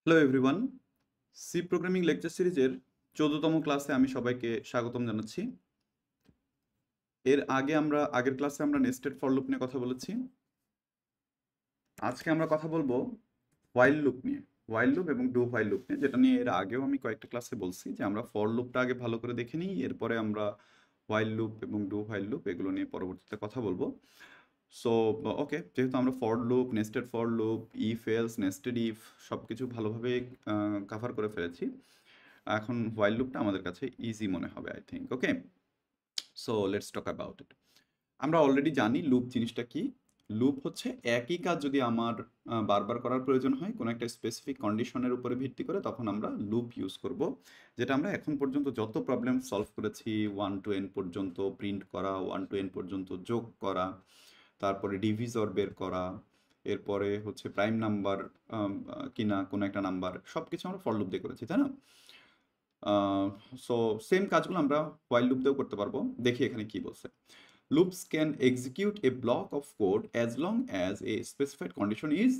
Hello everyone, C programming lecture সিরিজের 14তম ক্লাসে আমি সবাইকে স্বাগতম জানাচ্ছি। এর আগে আগের ক্লাসে আমরা নেস্টেড ফর লুপ নিয়ে কথা বলেছি। আজকে আমরা কথা বলবো হোয়াইল লুপ নিয়ে, হোয়াইল লুপ এবং ডু হোয়াইল লুপ নিয়ে, যেটা নিয়ে এর আগেও আমি কয়েকটা ক্লাসে বলছি যে আমরা ফর লুপটা আগে ভালো করে দেখে নিই, এরপরে আমরা হোয়াইল লুপ এবং ডু হোয়াইল লুপ এগুলো নিয়ে পরবর্তীতে কথা বলবো। সো ওকে, যেহেতু আমরা for loop, nested for loop, if else, nested if সব কিছু ভালোভাবে কাভার করে ফেলেছি, এখন হোয়াইল লুপটা আমাদের কাছে ইজি মনে হবে I think. Okay, so let's talk about it. আমরা অলরেডি জানি লুপ জিনিসটা কি। লুপ হচ্ছে একই কাজ যদি আমার বারবার করার প্রয়োজন হয় কোনো একটা স্পেসিফিক কন্ডিশনের উপরে ভিত্তি করে, তখন আমরা লুপ ইউজ করব। যেটা আমরা এখন পর্যন্ত যত প্রবলেম সলভ করেছি, 1 to n পর্যন্ত প্রিন্ট করা, 1 to n পর্যন্ত যোগ করা, তারপরে ডিভিজর বের করা, এরপরে হচ্ছে প্রাইম নাম্বার কিনা কোনো একটা নাম্বার, সব কিছু আমরা ফর লুপ দিয়ে করেছি, তাই না? সো সেম কাজগুলো আমরা হোয়াইল লুপ দিয়েও করতে পারবো। দেখি এখানে কি বলছে। Loops can execute A block of code as long as a specified condition is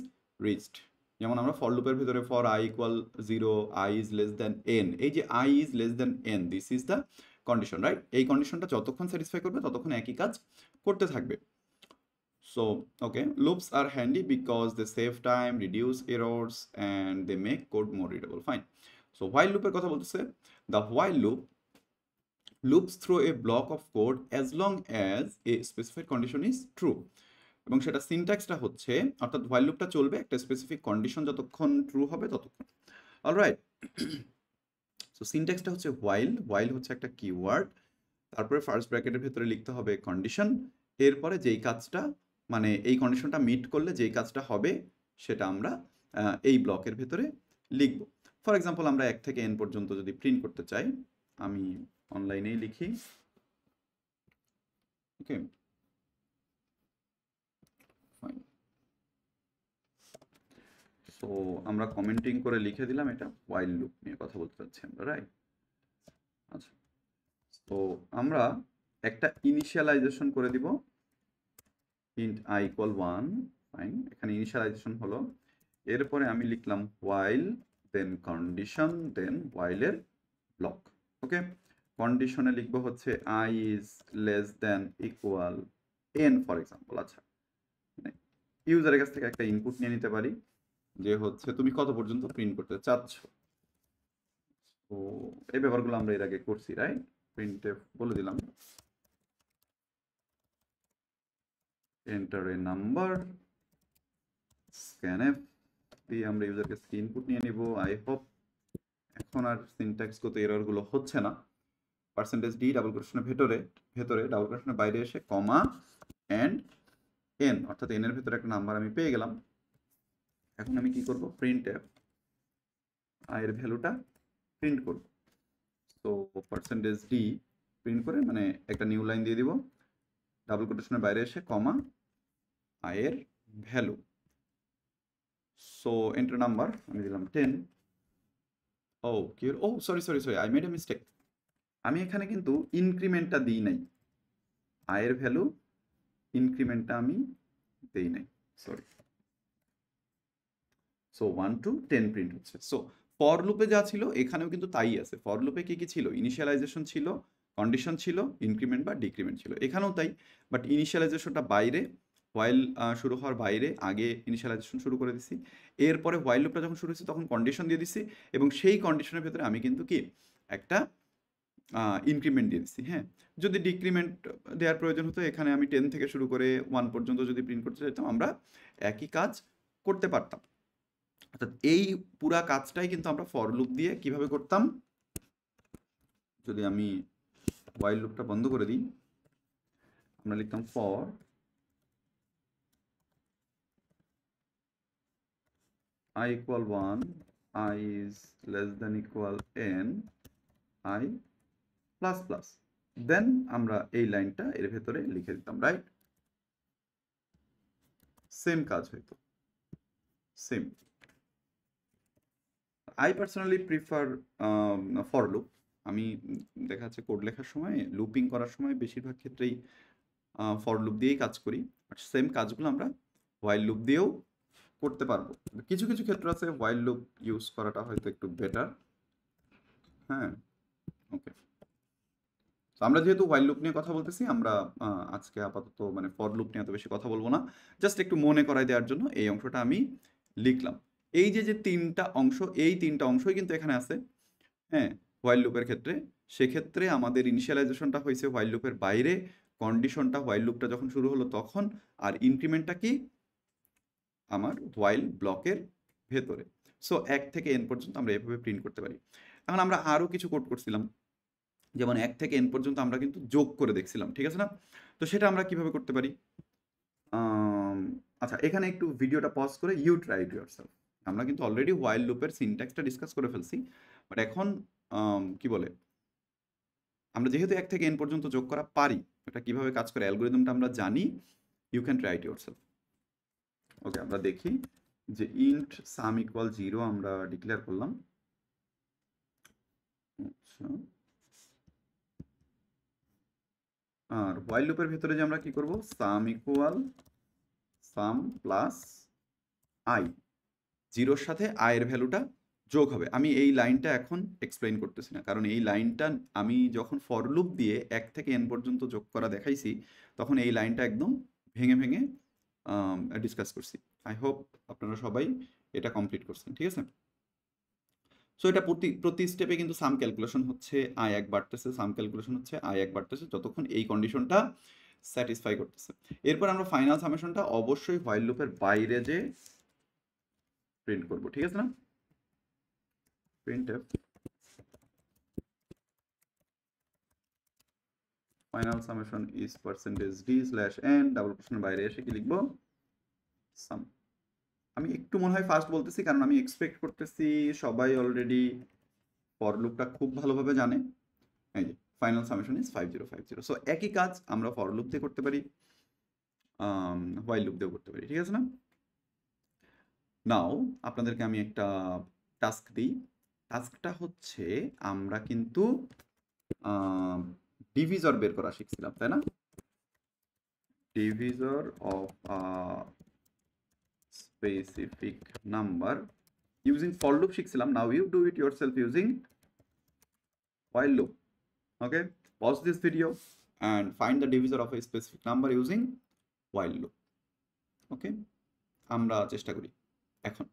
reached. যেমন আমরা ফর লুপের ভিতরে for i equal 0, i is less than n, এই যে i is less than n, this is the condition, right? এই কন্ডিশনটা যতক্ষণ satisfy করবে ততক্ষণ একই কাজ করতে থাকবে। So, okay, loops are handy because they save time, reduce errors, and they make code more readable. Fine. So, while loop এর কথা বলতেছে, the while loop loops through a block of code as long as a specified condition is true. এবং সেটা সিনট্যাক্সটা হচ্ছে, অর্থাৎ while loopটা চলবে একটা specific condition যতক্ষণ ট্রু হবে ততক্ষণ। অলরাইট, সো সিনট্যাক্সটা হচ্ছে while হচ্ছে একটা কিওয়ার্ড, তারপরে ফার্স্ট ব্র্যাকেটের ভেতরে লিখতে হবে কন্ডিশন, এরপরে যেই কাজটা মানে এই কন্ডিশনটা মিট করলে যেই কাজটা হবে সেটা আমরা এই ব্লকের ভেতরে লিখব। ফর এক্সাম্পল আমরা 1 থেকে n পর্যন্ত যদি প্রিন্ট করতে চাই, আমি অনলাইনেই লিখি। ওকে, ফাইন। সো আমরা কমেন্টিং করে লিখে দিলাম এটা হোয়াইল লুপ নিয়ে কথা বলতে চাচ্ছি আমরা, রাইট? আচ্ছা, তো আমরা একটা ইনিশিয়ালাইজেশন করে দিব, int I equal 1, ফাইন, এখানে ইনিশিয়ালাইজেশন হলো। এরপরে আমি লিখলাম while, দেন কন্ডিশন, দেন while এর ব্লক। ওকে, কন্ডিশনে লিখবো হচ্ছে i is less than equal n for example. আচ্ছা, ইউজারের কাছ থেকে একটা ইনপুট নিয়ে নিতে পারি যে হচ্ছে তুমি কত পর্যন্ত প্রিন্ট করতে চাচ্ছ। তো এই ব্যাপারগুলো আমরা এর আগে করছি, রাইট? প্রিন্টএফ বলে দিলাম enter a number, scanf দিয়ে আমরা ইউজার কাছ থেকে ইনপুট নিয়ে নিব। আই হোপ এখন আর সিনট্যাক্সগত এররগুলো হচ্ছে না। পার্সেন্টেজ ডি ডাবল কোটেশনের ভেতরে ডাবল কোটেশনের বাইরে এসে কমা অ্যান্ড এন, অর্থাৎ এন এর ভেতরে একটা নাম্বার আমি পেয়ে গেলাম। এখন আমি কি করব, প্রিন্ট এফ আই এর ভ্যালুটা প্রিন্ট করব। তো পার্সেন্টেজ ডি প্রিন্ট করে মানে একটা নিউ লাইন দিয়ে দিব, ডাবল কোটেশনের বাইরে এসে কমা আই এর ভ্যালু। সো এন্টার নাম্বার আমি দিলাম 10। ও কি, ও sorry sorry sorry, I made a mistake. আমি এখানে কিন্তু ইনক্রিমেন্টটা দিই নাই, আয়ের ভ্যালু ইনক্রিমেন্টটা আমি দেই নাই, সরি। সো 1 to 10 প্রিন্ট হচ্ছে। সো ফর লুপে যা ছিল এখানেও কিন্তু তাই আছে। ফর লুপে কি কি ছিল? ইনিশিয়ালাইজেশন ছিল, কন্ডিশন ছিল, ইনক্রিমেন্ট বা ডিক্রিমেন্ট ছিল। এখানেও তাই, বাট ইনিশিয়ালাইজেশনটা বাইরে, হোয়াইল শুরু হওয়ার বাইরে আগে ইনিশিয়ালাইজেশন শুরু করে দিছি। এরপরে হোয়াইল লুপটা যখন শুরু হয়েছে তখন কন্ডিশন দিয়ে দিছি, এবং সেই কন্ডিশনের ভেতরে আমি কিন্তু কি একটা ইনক্রিমেন্ট দিয়ে দিচ্ছি। হ্যাঁ, যদি ডিক্রিমেন্ট দেওয়ার প্রয়োজন হতো, এখানে আমি 10 থেকে শুরু করে 1 পর্যন্ত যদি প্রিন্ট করতে চাইতাম, আমরা একই কাজ করতে পারতাম। অর্থাৎ এই পুরা কাজটাই কিন্তু আমরা ফর লুপ দিয়ে কিভাবে করতাম। যদি আমি হোয়াইল লুপটা বন্ধ করে দিই, আমরা লিখতাম for i equal 1, i is less than equal n, i plus plus, then আমরা এই লাইনটা এর ভেতরে লিখে দিতাম, রাইট? সেম কাজ হইতো, same. I personally prefer for loop. আমি দেখা যাচ্ছে কোড লেখার সময়, লুপিং করার সময় বেশিরভাগ ক্ষেত্রেই ফর লুপ দিয়েই কাজ করি। সেম কাজগুলো আমরা হোয়াইল লুপ দিয়েও করতে পারবো। কিছু কিছু ক্ষেত্র আছে হোয়াইল লুপ ইউজ করাটা হয়তো একটু বেটার। হ্যাঁ, ওকে। তো আমরা যেহেতু হোয়াইল লুপ নিয়ে কথা বলতেছি, আমরা আজকে আপাতত মানে ফর লুপ নিয়ে এত বেশি কথা বলবো না। জাস্ট একটু মনে করাই দেওয়ার জন্য এই অংশটা আমি লিখলাম। এই যে যে তিনটা অংশ, এই তিনটা অংশই কিন্তু এখানে আছে। হ্যাঁ, হোয়াইল লুপের ক্ষেত্রে সেক্ষেত্রে আমাদের ইনিশিয়ালাইজেশনটা হয়েছে হোয়াইল লুপের বাইরে, কন্ডিশনটা হোয়াইল লুপটা যখন শুরু হলো তখন, আর ইনক্রিমেন্টটা কি আমার হোয়াইল ব্লকের ভেতরে। সো 1 থেকে n পর্যন্ত আমরা এভাবে প্রিন্ট করতে পারি। এখন আমরা আরও কিছু কোড করছিলাম, যেমন 1 থেকে n পর্যন্ত আমরা কিন্তু যোগ করে দেখছিলাম, ঠিক আছে না? তো সেটা আমরা কিভাবে করতে পারি? আচ্ছা, এখানে একটু ভিডিওটা পজ করে ইউ ট্রাই ইট ইয়োরসেলফ। আমরা কিন্তু অলরেডি হোয়াইল লুপের সিনট্যাক্সটা ডিসকাস করে ফেলছি, বাট এখন কি বলে, আমরা যেহেতু 1 থেকে n পর্যন্ত যোগ করা পারি, এটা কিভাবে কাজ করে অ্যালগরিদমটা আমরা জানি। You can try it yourself. Okay, আমরা দেখি যে ইন্ট সাম ইকুয়াল 0 আমরা ডিক্লেয়ার করলাম। আচ্ছা, আর হোয়াইল লুপের ভিতরে যে আমরা কি করব, sum equal sum plus I, 0-র সাথে i এর ভ্যালুটা যোগ হবে। আমি এই লাইনটা এখন এক্সপ্লেইন করতেছি না, কারণ এই লাইনটা আমি যখন ফর লুপ দিয়ে 1 থেকে n পর্যন্ত যোগ করা দেখাইছি, তখন এই লাইনটা একদম ভেঙে ভেঙে ডিসকাস করছি। আই হোপ আপনারা সবাই এটা কমপ্লিট করছেন, ঠিক আছে? সো এটা প্রতি স্টেপে কিন্তু সাম ক্যালকুলেশন হচ্ছে, আই 1 বাড়তেছে, সাম ক্যালকুলেশন হচ্ছে, আই 1 বাড়তেছে, যতক্ষণ এই কন্ডিশনটা স্যাটিসফাই করতেছে। এরপর আমরা ফাইনাল সামেশনটা অবশ্যই হোয়াইল লুপের বাইরে যে প্রিন্ট করব, ঠিক আছে না? printf final summation is %d/n double কোটেশনের বাইরে এসে কি লিখবো, সাম। আমি একটু মনে হয় ফাস্ট বলতেছি, কারণ আমি এক্সপেক্ট করতেছি সবাই অলরেডি ফর লুপটা খুব ভালোভাবে জানে। এই যে ফাইনাল সামেশন ইজ 5050। সো একই কাজ আমরা ফর লুপ দিয়ে করতে পারি, হোয়াইল লুপ দিয়েও করতে পারি, ঠিক আছে না? নাও আপনাদেরকে আমি একটা টাস্ক দিই। টাস্কটা হচ্ছে আমরা কিন্তু ডিভিজর বের করা শিখছিলাম, তাই না? Divisor of specific number using for loop শিখছিলাম। Now you do it yourself using while loop. Okay, pause this video and find the divisor of a specific number using while loop. Okay, আমরা চেষ্টা করি এখন।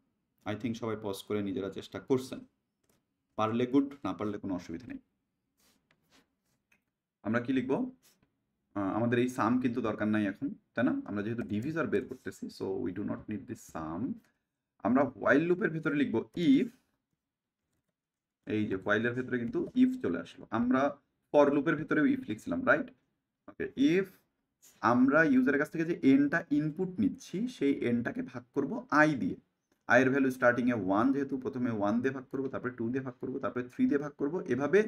I think সবাই pause করে নিজেরা চেষ্টা করছেন, পারলে গুড, না পারলে কোনো অসুবিধা নেই। আমরা কি লিখবো, আমাদের এই সাম কিন্তু দরকার নাই এখন, তাই না? আমরা যেহেতু ডিভিজর বের করতেছি, so we do not need this sum. আমরা হোয়াইল লুপের ভেতরে লিখবো ইফ, এই যে হোয়াইলের ভেতরে কিন্তু ইফ চলে আসলো। আমরা ফর লুপের ভেতরেও ইফ লিখছিলাম, রাইট? ওকে, ইফ আমরা ইউজারের কাছ থেকে যে এনটা ইনপুট নিচ্ছি, সেই এনটাকে ভাগ করব আই দিয়ে। আই এর ভ্যালু স্টার্টিং এ 1, যেহেতু প্রথমে 1 দিয়ে ভাগ করব, তারপরে 2 দিয়ে ভাগ করব, তারপরে 3 দিয়ে ভাগ করব। এভাবে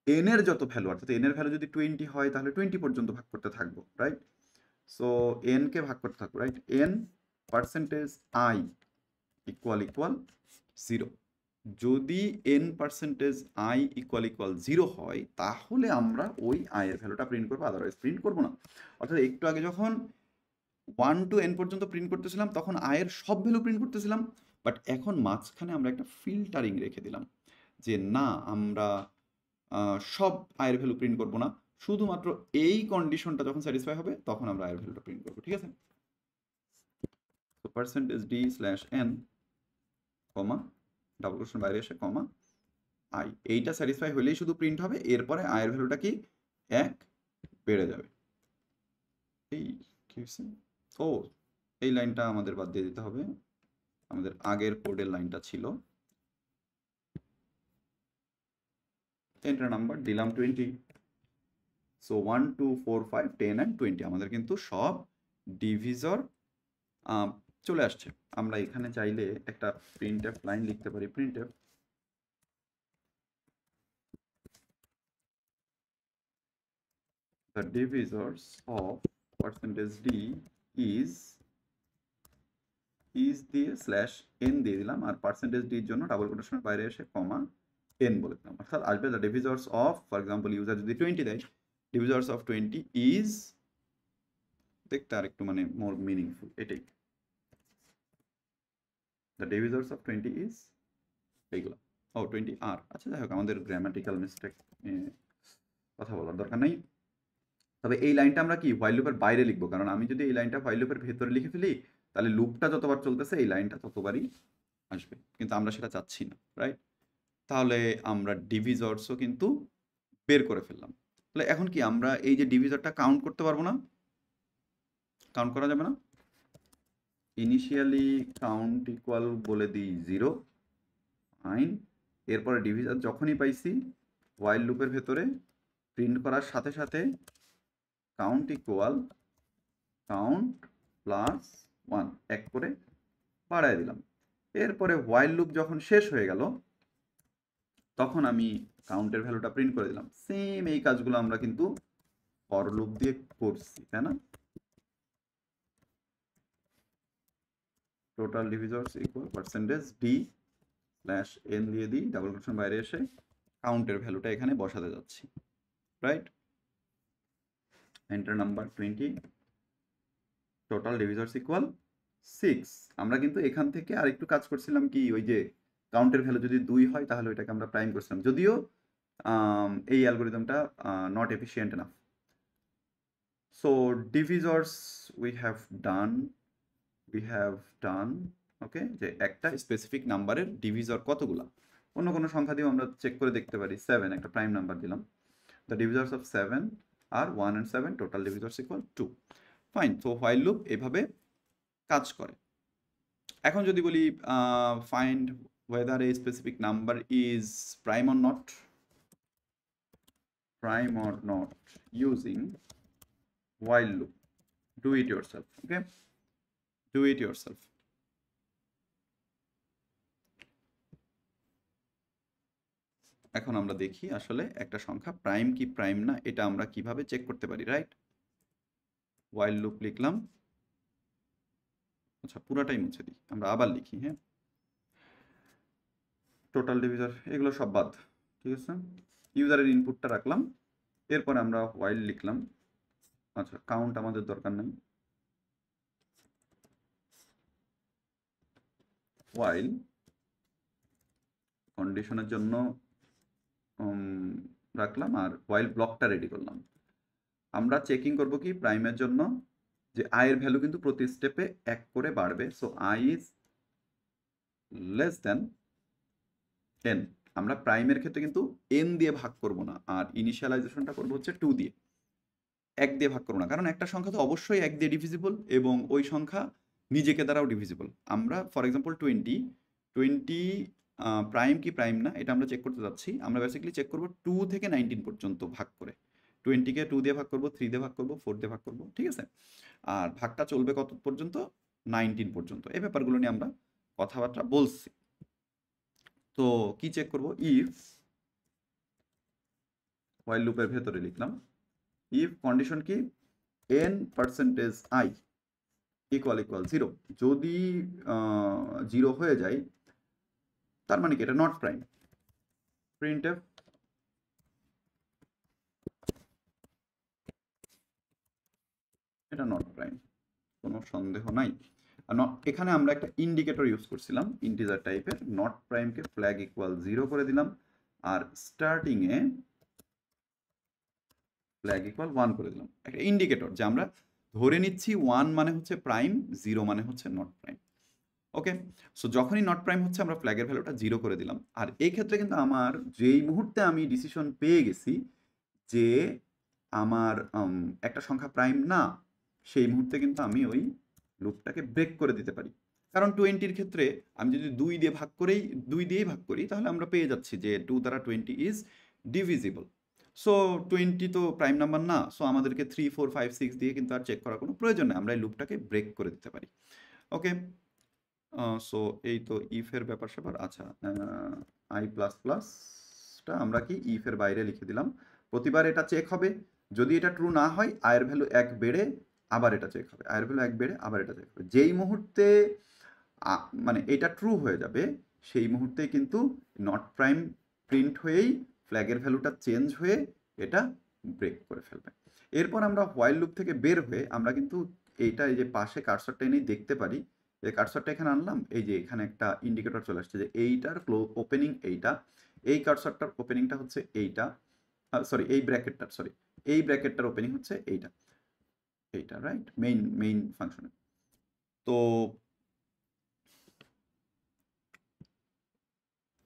এন এর যত ভ্যালু, অর্থাৎ এন এর ভ্যালু যদি 20 হয়, তাহলে 20 পর্যন্ত ভাগ করতে থাকবো, রাইট? সো এন কে ভাগ করতে থাকবো, right? N percentage I equal 0। যদি n পার্সেন্টেজ আই ইকুয়াল 0 হয়, তাহলে আমরা ওই আই এর ভ্যালুটা প্রিন্ট করবো, আদারওয়াইজ প্রিন্ট করবো না। অর্থাৎ একটু আগে যখন 1 to n পর্যন্ত প্রিন্ট করতেছিলাম, তখন আই এর সব ভ্যালু প্রিন্ট করতেছিলাম, বাট এখন মাঝখানে আমরা একটা ফিল্টারিং রেখে দিলাম, যে না, আমরা সব আয়ের ভ্যালু প্রিন্ট করবো না, শুধুমাত্র এই কন্ডিশনটা যখন স্যাটিসফাই হবে তখন আমরা আয়ের ভ্যালুটা প্রিন্ট করবো, ঠিক আছে? তো %d/n কমা ডাবল কোটেশন বাইরে এসে কমা আই, এইটা স্যাটিসফাই হলেই শুধু প্রিন্ট হবে। এরপরে আয়ের ভ্যালুটা কি 1 বেড়ে যাবে। এই কি হয়েছে, ও এই লাইনটা আমাদের বাদ দিয়ে দিতে হবে, আমাদের আগের কোডের লাইনটা ছিল। এন্টার নাম্বার দিলাম 20। সো 1 2 4 5 10 and 20 আমাদের কিন্তু সব ডিভিজর চলে আসছে। আমরা এখানে চাইলে একটা প্রিন্টএফ লাইন লিখতে পারি, printf the divisors of %d is দিয়ে /n দিয়ে দিলাম, আর %d এর জন্য ডাবল কোটেশনের বাইরে এসে কমা n বলে দিলাম। অর্থাৎ আসবে the divisors of, for example user যদি 20 দেয়, divisors of 20 is, দেখতে আর একটু মানে মোর মিনিংফুল, এটাই। দ্য ডিভিজার্স অফ 20 ইজ এইগুলো। ও 20 আর, আচ্ছা যাই হোক, আমাদের গ্রামাটিক্যাল মিস্টেক কথা বলার দরকার নেই। তবে এই লাইনটা আমরা কি হোয়াইল লুপের বাইরে লিখবো, কারণ আমি যদি এই লাইনটা হোয়াইল লুপের ভেতরে লিখে ফেলি তাহলে লুপটা যতবার চলতেছে এই লাইনটা ততবারই আসবে, কিন্তু আমরা সেটা চাচ্ছি না, রাইট? তাহলে আমরা ডিভিজর্সও কিন্তু বের করে ফেললাম। তাহলে এখন কি আমরা এই যে ডিভিজরটা কাউন্ট করতে পারবো না? কাউন্ট করা যাবে না? ইনিশিয়ালি কাউন্ট ইকুয়াল বলে দিই 0, ফাইন। এরপরে ডিভিজর যখনই পাইছি হোয়াইল লুপের ভেতরে প্রিন্ট করার সাথে সাথে কাউন্ট ইকুয়াল কাউন্ট প্লাস 1 এক করে বাড়ায় দিলাম। এরপরে হোয়াইল লুপ যখন শেষ হয়ে গেল তখন আমি কাউন্টের ভ্যালুটা প্রিন্ট করে দিলাম। সেম এই কাজগুলো আমরা কিন্তু ফর লুপ দিয়ে করছি, তাই না? Total divisors equal percentage d slash n দিয়ে দিই, ডাবল কোটেশন বাইরে এসে কাউন্টের ভ্যালুটা এখানে বসাতে যাচ্ছি, right? Enter number 20, total divisors equal 6। আমরা কিন্তু এখান থেকে আরেকটু কাজ করছিলাম কি, ওই যে কাউন্টের ভ্যালু যদি 2 হয় তাহলে ওইটাকে আমরা প্রাইম করছিলাম, যদিও এই অ্যালগোরিদমটা not efficient enough. So divisors we have done, okay, যে একটা স্পেসিফিক নাম্বারের ডিভিজর কতগুলা, অন্য কোনো সংখ্যা দিয়েও আমরা চেক করে দেখতে পারি। 7 একটা প্রাইম নাম্বার দিলাম, দ্য ডিভিজর্স অফ 7 আর 1 and 7, total divisors equal 2, fine. তো হোয়াইল লুপ এভাবে কাজ করে। এখন যদি বলি find whether a specific number is prime or not using while loop, do it yourself, okay, do it yourself. এখন আমরা দেখি আসলে একটা সংখ্যা প্রাইম কি প্রাইম না এটা আমরা কিভাবে চেক করতে পারি, রাইট? while loop লিখলাম, আচ্ছা পুরাটাই মুছে দিই, আমরা আবার লিখি, হ্যাঁ, টোটাল ডিভিজর এগুলো সব বাদ, ঠিক আছে? ইউজারের ইনপুটটা রাখলাম, এরপর আমরা হোয়াইল লিখলাম, আচ্ছা কাউন্ট আমাদের দরকার নেই, হোয়াইল কন্ডিশনের জন্য রাখলাম, আর হোয়াইল ব্লকটা রেডি করলাম। আমরা চেকিং করব কি প্রাইমের জন্য, যে আই এর ভ্যালু কিন্তু প্রতি স্টেপে 1 করে বাড়বে, so I is less then n। আমরা প্রাইমের ক্ষেত্রে কিন্তু n দিয়ে ভাগ করব না, আর ইনিশিয়ালাইজেশনটা করব হচ্ছে 2 দিয়ে, 1 দিয়ে ভাগ করব না, কারণ একটা সংখ্যা তো অবশ্যই 1 দিয়ে ডিভিজিবল এবং ওই সংখ্যা নিজেকে দ্বারাও ডিভিজিবল। আমরা ফর এক্সাম্পল 20 প্রাইম কি প্রাইম না এটা আমরা চেক করতে যাচ্ছি। আমরা বেসিক্যালি চেক করব 2 থেকে 19 পর্যন্ত ভাগ করে, 20কে 2 দিয়ে ভাগ করব, 3 দিয়ে ভাগ করব, 4 দিয়ে ভাগ করব, ঠিক আছে? আর ভাগটা চলবে কত পর্যন্ত? 19 পর্যন্ত। এই ব্যাপারগুলো নিয়ে আমরা কথাবার্তা বলছি। তো কি চেক করব? ইফ, হোয়াইল লুপের ভেতরে লিখলাম, ইফ কন্ডিশন কি n%i ইকুয়াল 0, যদি 0 হয়ে যায় তার মানে কি এটা নট প্রাইম। printf এটা নট প্রাইম, কোনো সন্দেহ নাই। আর এখানে আমরা একটা ইন্ডিকেটর ইউজ করছিলাম ইন্টিজার টাইপের, নট প্রাইমকে ফ্ল্যাগ ইকুয়াল 0 করে দিলাম, are starting A flag equal 1 করে দিলাম, একটা ইন্ডিকেটর যে আমরা ধরে নিচ্ছি 1 মানে হচ্ছে প্রাইম, 0 মানে হচ্ছে নট প্রাইম, ওকে? সো যখনই নট প্রাইম হচ্ছে আমরা ফ্ল্যাগের ভ্যালুটা 0 করে দিলাম। আর এই ক্ষেত্রে কিন্তু আমার যেই মুহূর্তে আমি ডিসিশন পেয়ে গেছি যে আমার একটা সংখ্যা প্রাইম না, সেই মুহূর্তে কিন্তু আমি ওই লুপটাকে ব্রেক করে দিতে পারি। কারণ 20-র ক্ষেত্রে আমি যদি 2 দিয়েই ভাগ করি তাহলে আমরা পেয়ে যাচ্ছি যে 2 দ্বারা 20 ইজ ডিভিজিবল। সো 20 তো প্রাইম নাম্বার না, সো আমাদেরকে 3, 4, 5, 6 দিয়ে কিন্তু আর চেক করার কোনো প্রয়োজন নেই, আমরা এই লুপটাকে ব্রেক করে দিতে পারি, ওকে? সো এই তো ইফের ব্যাপার স্যাপার। আচ্ছা, i++টা আমরা কি ইফের বাইরে লিখে দিলাম, প্রতিবার এটা চেক হবে, যদি এটা ট্রু না হয় আয়ের ভ্যালু 1 বেড়ে আবার এটা চেক হবে, আয়ের ভ্যালু 1 বেড়ে আবার এটা চেক হবে। যেই মুহূর্তে মানে এটা ট্রু হয়ে যাবে সেই মুহূর্তে কিন্তু নট প্রাইম প্রিন্ট হয়েই ফ্ল্যাগের ভ্যালুটা চেঞ্জ হয়ে এটা ব্রেক করে ফেলবে। এরপর আমরা হোয়াইল লুপ থেকে বের হয়ে আমরা কিন্তু এইটা এই যে পাশে কার্সরটা এনেই দেখতে পারি এই কার্সরটা এখানে আনলাম, এই যে এখানে একটা ইন্ডিকেটর চলে আসছে যে এইটার ওপেনিং এইটা, এই কার্সরটার ওপেনিংটা হচ্ছে এইটা, সরি এই ব্র্যাকেটটার, সরি এই ব্র্যাকেটটার ওপেনিং হচ্ছে এইটা, এইটা রাইট, মেইন ফাংশনে। তো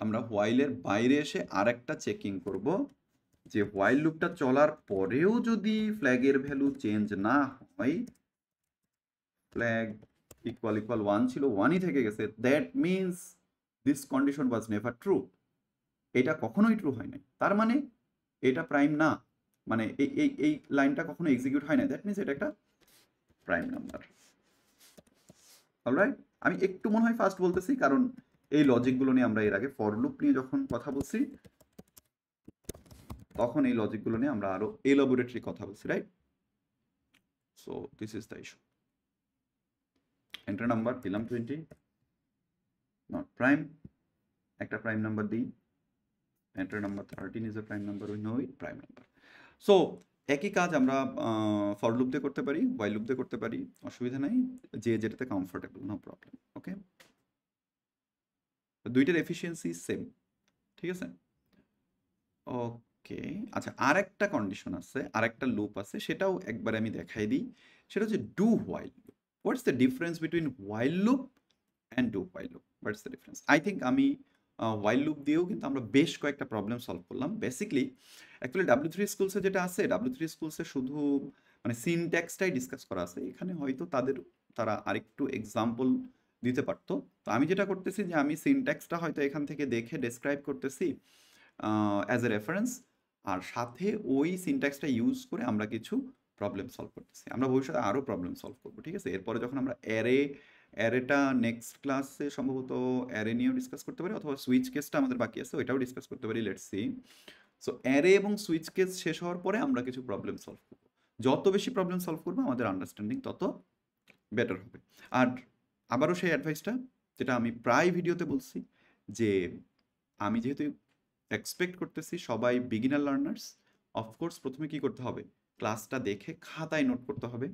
আমরা হোয়াইলের বাইরে এসে আরেকটা চেকিং করব যে হোয়াইল লুপটা চলার পরেও যদি ফ্ল্যাগের ভ্যালু চেঞ্জ না হয়, ফ্ল্যাগ ইকুয়াল 1 ছিল 1ই থেকে গেছে, that means this condition was never true, এটা কখনোই ট্রু হয় নাই, তার মানে এটা প্রাইম না, মানে এই লাইনটা কখনো এক্সিকিউট হয় না, দ্যাট মিনস এটা একটা প্রাইম নাম্বার। অলরাইট, আমি একটু মনে হয় ফাস্ট বলতেছি কারণ এই লজিকগুলো নিয়ে আমরা এর আগে ফর লুপ নিয়ে যখন কথা বলছি তখন এই লজিকগুলো নিয়ে আমরা আরো এলাবোরেটরি কথা বলছি, right? So this is the issue. Enter number দিলাম 20, নট প্রাইম, একটা প্রাইম নাম্বার দিই, enter number 13 is a prime number, we know it, prime number. So একই কাজ আমরা ফর লুপ দিয়ে করতে পারি, হোয়াইল লুপ দিয়ে করতে পারি, অসুবিধা নাই, যে যেটাতে কমফোর্টেবল, নো প্রবলেম। ওকে, দুইটার এফিসিয়েন্সি সেম, ঠিক আছে? ওকে, আচ্ছা আর একটা কন্ডিশন আছে, আর একটা লুপ আছে, সেটাও একবার আমি দেখাই দিই। সেটা হচ্ছে do while loop. What's the difference between while loop and do while loop? What's the difference? I think আমি হোয়াইল লুপ দিয়েও কিন্তু আমরা বেশ কয়েকটা প্রবলেম সলভ করলাম। বেসিকলি অ্যাকচুয়ালি W3 স্কুলসে যেটা আছে, W3 স্কুলসে শুধু মানে সিনট্যাক্সটাই ডিসকাস করা আছে, এখানে হয়তো তারা আরেকটু এক্সাম্পল দিতে পারতো। তো আমি যেটা করতেছি যে আমি সিনট্যাক্সটা হয়তো এখান থেকে দেখে ডেসক্রাইব করতেছি অ্যাজ এ রেফারেন্স, আর সাথে ওই সিনট্যাক্সটা ইউজ করে আমরা কিছু প্রবলেম সলভ করতেছি। আমরা ভবিষ্যতে আরও প্রবলেম সলভ করবো, ঠিক আছে? এরপরে যখন আমরা অ্যারেটা নেক্সট ক্লাসে সম্ভবত অ্যারে নিয়েও ডিসকাস করতে পারি, অথবা সুইচ কেসটা আমাদের বাকি আছে ওইটাও ডিসকাস করতে পারি, লেটস সি। সো অ্যারে এবং সুইচ কেস শেষ হওয়ার পরে আমরা কিছু প্রবলেম সলভ করবো। যত বেশি প্রবলেম সলভ করবো আমাদের আন্ডারস্ট্যান্ডিং তত বেটার হবে। আর আবারও সেই অ্যাডভাইসটা যেটা আমি প্রায় ভিডিওতে বলছি, যে আমি যেহেতু এক্সপেক্ট করতেছি সবাই বিগিনার লার্নার্স, অফকোর্স প্রথমে কি করতে হবে, ক্লাসটা দেখে খাতায় নোট করতে হবে,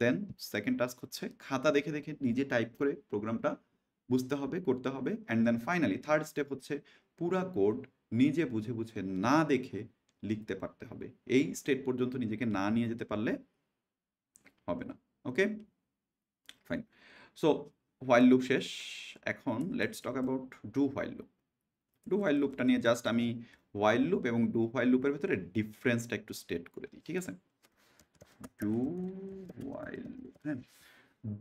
দেন সেকেন্ড টাস্ক হচ্ছে খাতা দেখে দেখে নিজে টাইপ করে প্রোগ্রামটা বুঝতে হবে, করতে হবে, and then finally third step হচ্ছে পুরা কোড নিজে বুঝে বুঝে না দেখে লিখতে পারতে হবে। এই স্টেট পর্যন্ত নিজেকে না নিয়ে যেতে পারলে হবে না। Okay fine, so while loop শেষ, এখন let's talk about do while loop. Do while লুপটা নিয়ে জাস্ট আমি হোয়াইল লুপ এবং ডু হোয়াইল লুপের ভিতরে ডিফারেন্সটা একটু স্টেট করে দিই, ঠিক আছে? ডু হোয়াইল লুপ, হ্যাঁ,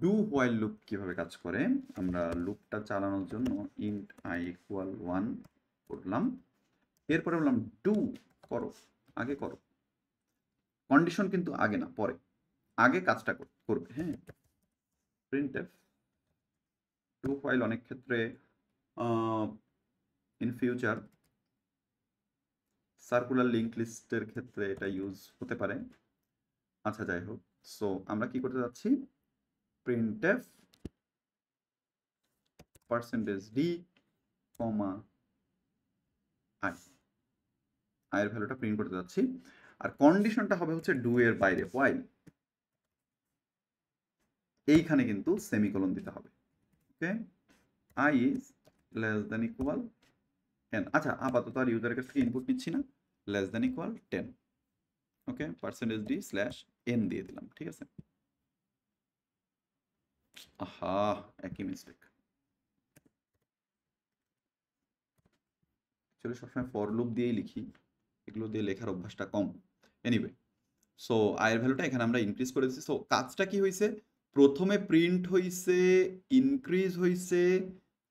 ডু হোয়াইল লুপ কিভাবে কাজ করে, আমরা লুপটা চালানোর জন্য ইন্ট আই ইকুয়াল 1 করলাম, এরপরে বললাম ডু করো, আগে করো, কন্ডিশন কিন্তু আগে না, পরে, আগে কাজটা করবে, হ্যাঁ। প্রিন্টএফ ডু হোয়াইল অনেক ক্ষেত্রে ইন ফিউচার সার্কুলার লিঙ্ক লিস্টের ক্ষেত্রে এটা ইউজ হতে পারে। আচ্ছা যাই হোক, সো আমরা কি করতে যাচ্ছি, প্রিন্টএফ %d, আই, আয়ের ভ্যালুটা প্রিন্ট করতে যাচ্ছি, আর কন্ডিশনটা হবে হচ্ছে ডু এর বাইরে, হোয়াইল, এইখানে কিন্তু সেমিকোলন দিতে হবে। Okay, I is less than equal 10, আচ্ছা আপাতত আর ইউজারের কাছ থেকে ইনপুট নিচ্ছি না, লেস দেন ইকুয়াল 10, ওকে, %d/n দিয়ে দিলাম, ঠিক আছে? আহা, একই মিস্টেক, চলো সবসময় ফর লুপ দিয়েই লিখি, এগুলো দিয়ে লেখার অভ্যাসটা কম। এনিওয়ে, সো আয়ের ভ্যালুটা এখানে আমরা ইনক্রিজ করে দিচ্ছি। সো কাজটা কি হয়েছে, প্রথমে প্রিন্ট হয়েছে, ইনক্রিজ হয়েছে,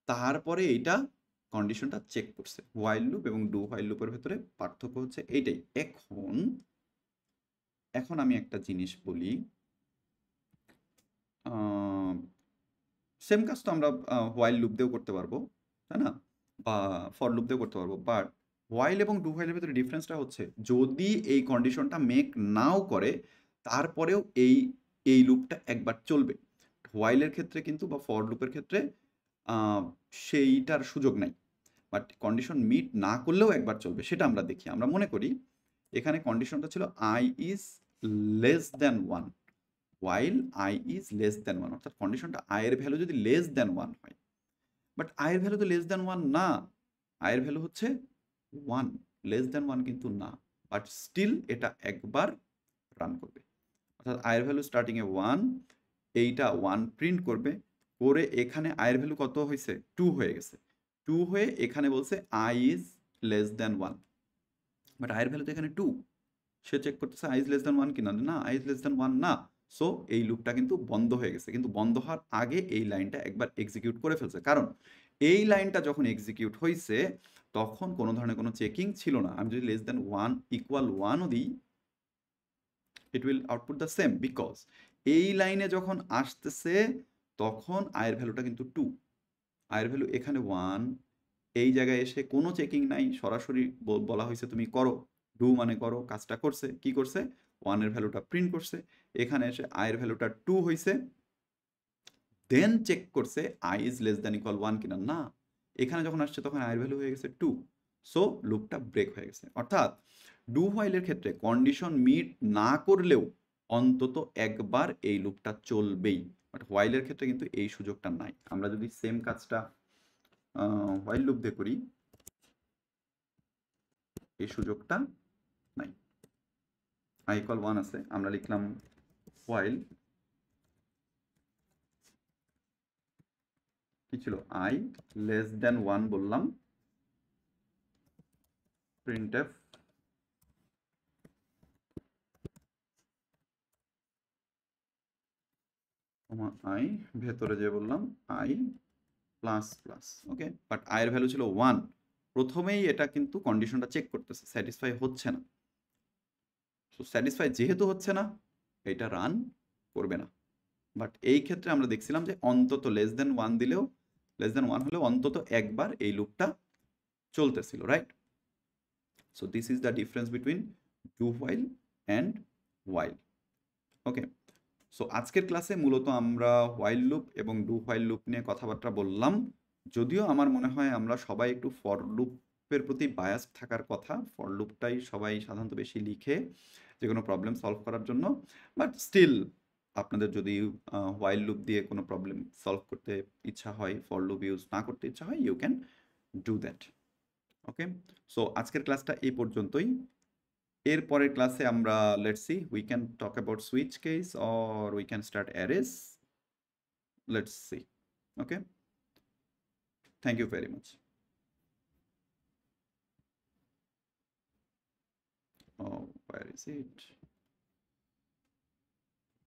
তারপরে এইটা কন্ডিশনটা চেক করছে। হোয়াইল লুপ এবং ডু হোয়াইল লুপের ভেতরে পার্থক্য হচ্ছে এইটাই। এখন আমি একটা জিনিস বলি, সেম কাজ তো আমরা হোয়াইল লুপ দিয়েও করতে পারবো, তাই না, বা ফর লুপ দিয়েও করতে পারবো, বাট হোয়াইল এবং ডু হোয়াইলের ভিতরে ডিফারেন্সটা হচ্ছে যদি এই কন্ডিশনটা মেক নাও করে তারপরেও এই লুপটা একবার চলবে। হোয়াইলের ক্ষেত্রে কিন্তু বা ফর লুপের ক্ষেত্রে সেইটার সুযোগ নাই, বাট কন্ডিশন মিট না করলেও একবার চলবে, সেটা আমরা দেখি। আমরা মনে করি এখানে কন্ডিশনটা ছিল I is less than 1, while I is less than 1, অর্থাৎ কন্ডিশনটা I এর ভ্যালু যদি লেস দ্যান 1 হয়, বাট I এর ভ্যালু তো লেস দ্যান 1 না, I এর ভ্যালু হচ্ছে 1, লেস দ্যান 1 কিন্তু না, বাট স্টিল এটা একবার রান করবে। অর্থাৎ I এর ভ্যালু স্টার্টিং এ 1, এইটা 1 প্রিন্ট করবে, করে এখানে I এর ভ্যালু কত হয়েছে, 2 হয়ে গেছে, 2 হয়ে এখানে বলছে I is less than 1, but I এর ভ্যালু তো এখানে 2, সে চেক করতেছে I is less than 1 কিনা, না I is less than 1 না, সো এই লুপটা কিন্তু বন্ধ হয়ে গেছে। কিন্তু বন্ধ হওয়ার আগে এই লাইনটা একবার এক্সিকিউট করে ফেলছে, কারণ এই লাইনটা যখন এক্সিকিউট হয়েছে তখন কোনো ধরনের কোনো চেকিং ছিল না। আমি যদি লেস দ্যান 1 ইকুয়াল 1ও দিই, it will output the same, because এই লাইনে যখন আসতেছে তখন I এর ভ্যালুটা কিন্তু 2, I এর ভ্যালু এখানে 1, এই জায়গায় এসে কোনো চেকিং নাই, সরাসরি বলা হয়েছে তুমি করো, ডু মানে করো, কাজটা করছে, কি করছে, 1 এর ভ্যালুটা প্রিন্ট করছে, এখানে এসে I এর ভ্যালুটা 2 হয়েছে, দেন চেক করছে I is less than equal 1 কিনা, না এখানে যখন আসছে তখন I এর ভ্যালু হয়ে গেছে 2, সো লুপটা ব্রেক হয়ে গেছে। অর্থাৎ ডু হোয়াইলের ক্ষেত্রে কন্ডিশন মিট না করলেও অন্তত একবার এই লুপটা চলবেই, বাট হোয়াইলের ক্ষেত্রে কিন্তু এই সুযোগটা নাই। আমরা যদি সেম কাজটা হোয়াইল লুপ দিয়ে করি, এই সুযোগটা নাই। I ইকুয়াল 1 আছে, আমরা লিখলাম হোয়াইল, কি ছিল, I লেস দ্যান 1 বললাম, printf I ভেতরে যে বললাম I plus plus, okay, but I এর ভ্যালু ছিল 1, প্রথমেই এটা কিন্তু কন্ডিশনটা চেক করতেছে, স্যাটিসফাই হচ্ছে না, সো স্যাটিসফাই যেহেতু হচ্ছে না এটা রান করবে না। বাট এই ক্ষেত্রে আমরা দেখছিলাম যে অন্তত লেস দেন 1 দিলেও, লেস দেন 1 হলেও অন্তত একবার এই লুপটা চলতেছিল, right? So this is the difference between do while and while, okay. So আজকের ক্লাসে মূলত আমরা হোয়াইল লুপ এবং ডু হোয়াইল লুপ নিয়ে কথাবার্তা বললাম, যদিও আমার মনে হয় আমরা সবাই একটু ফর লুপের প্রতি বায়াস থাকার কথা, ফর লুপটাই সবাই সাধারণত বেশি লিখে যে কোনো প্রবলেম সলভ করার জন্য, বাট স্টিল আপনাদের যদি হোয়াইল লুপ দিয়ে কোনো প্রবলেম সলভ করতে ইচ্ছা হয়, ফর লুপ ইউজ না করতে ইচ্ছা হয়, you can do that, okay. So আজকের ক্লাসটা এই পর্যন্তই। এরপরের ক্লাসে আমরা let's see we can talk about switch case or we can start arrays, let's see, okay. Thank you very much. Oh, where is it?